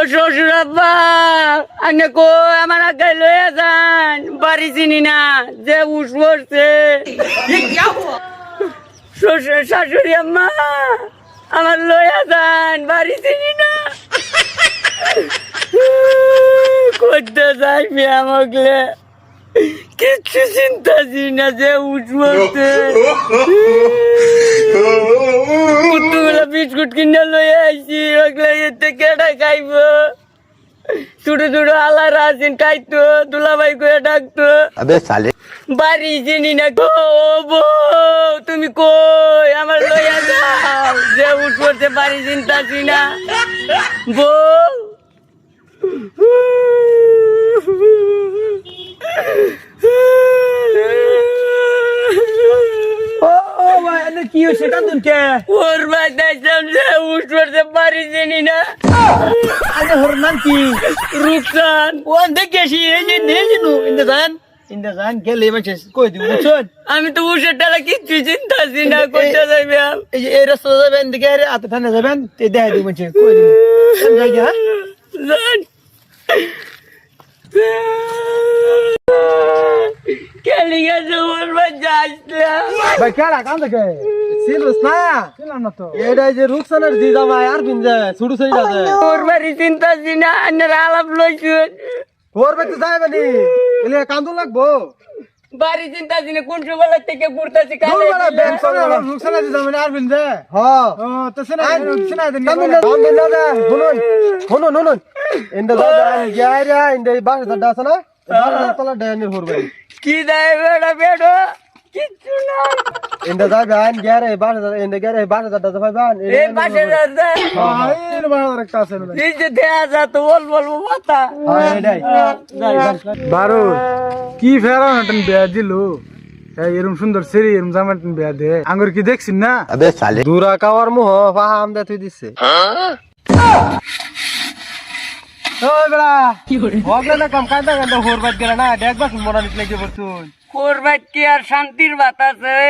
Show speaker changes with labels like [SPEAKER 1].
[SPEAKER 1] শ্বশুর আব্বা আনে কো আমার আগায় লইয়া যান বাড়ি চিনি না যে উস পড়ছে শ্বশুর শাশুড়ি আম্মা আমার লইয়া যান বাড়ি চিনি না করতে যাইবি আমাকে কিচ্ছু চিন্তা না যে উস পড়ছে কুটুগুলা বিস্কুট কিনে লইয়া আইছি ওগুলা এতে কেডা খাইব ছোট ছোট আলারা আছেন খাইতো দুলাভাই করে ডাকতো বাড়ি চিনি না গো বউ তুমি কই আমার লইয়া যাও যে উঠ পড়ছে বাড়ি চিন্তাছি না বউ
[SPEAKER 2] কি হয়েছে কান্দুন কে
[SPEAKER 1] ওর ভাই দেখলাম যে উঠ পড়ছে বাড়ি চিনি না
[SPEAKER 2] আরে ওর নাম কি
[SPEAKER 1] রূপসান
[SPEAKER 2] ও দেখেছি এই যে নেজিনু ইন্দাজান গেলে মাঝে কই দিব বুঝছেন
[SPEAKER 1] আমি তো উঠে টালা কিচ্ছু চিন্তাছি না করতে যাইবে
[SPEAKER 2] এই যে এই রাস্তা যাবেন দেখে আরে আতে থানা যাবেন তে দেখাই দিব মাঝে কই দিব কোন জায়গা
[SPEAKER 1] জান কেলি গেছে ওর ভাই যাইছিলাম
[SPEAKER 2] ভাই কেডা কাম দেখে সিলস না ছিলাম না তো এটা যে রুকসানের দিদা ভাই আর বিনজে ছুড়ু ছড়ি যাবে
[SPEAKER 1] ওর বাড়ি চিন্তাছি না আন্নার আলাপ লইছুন
[SPEAKER 2] ওর বাইতে যাইবানি এলে কান্দু লাগবো
[SPEAKER 1] বাড়ি চিন্তাছি না কোন সময় থেকে ঘুরতাছি
[SPEAKER 2] দূর বড় ব্যাংক সব রুকসানের দিদা মানে আর বিনজে হ্যাঁ ও তো শোনা দেন কান্দু না শুনুন ইন্দা দাদা যাইরা ইন্দা বাসা দাদা আছে না বাসা তলা ডাইনের হোর ভাই
[SPEAKER 1] কি দেয় বেড়া বেড়ো কিচ্ছু না
[SPEAKER 2] ইন্দা দাদা আইন গেরে বাসা দাদা ইন্দা গেরে বাসা দাদা ভাই বান
[SPEAKER 1] এই পাশে যাচ্ছে
[SPEAKER 2] এই বাসা রাখতা আছে না
[SPEAKER 1] এই যে দেয়া যা তো বলবো মাথা
[SPEAKER 2] হ্যাঁ এটাই বারো কি ফেরা নটন বিয়া দিলু এরম সুন্দর সেরি এরম জামাটন বিয়া দে আঙ্গুর কি দেখছিস না
[SPEAKER 3] अबे साले
[SPEAKER 2] দুরা কাওয়ার মুহ ফাহাম দে তুই দিছে ওই বড়া কি করে হগলে না কাম কাঁদা কাঁদা হোর বাদ গেল না দেখবা মরা নিকলে যে বলছুন
[SPEAKER 1] কোরবাত কি আর শান্তির বাতাসে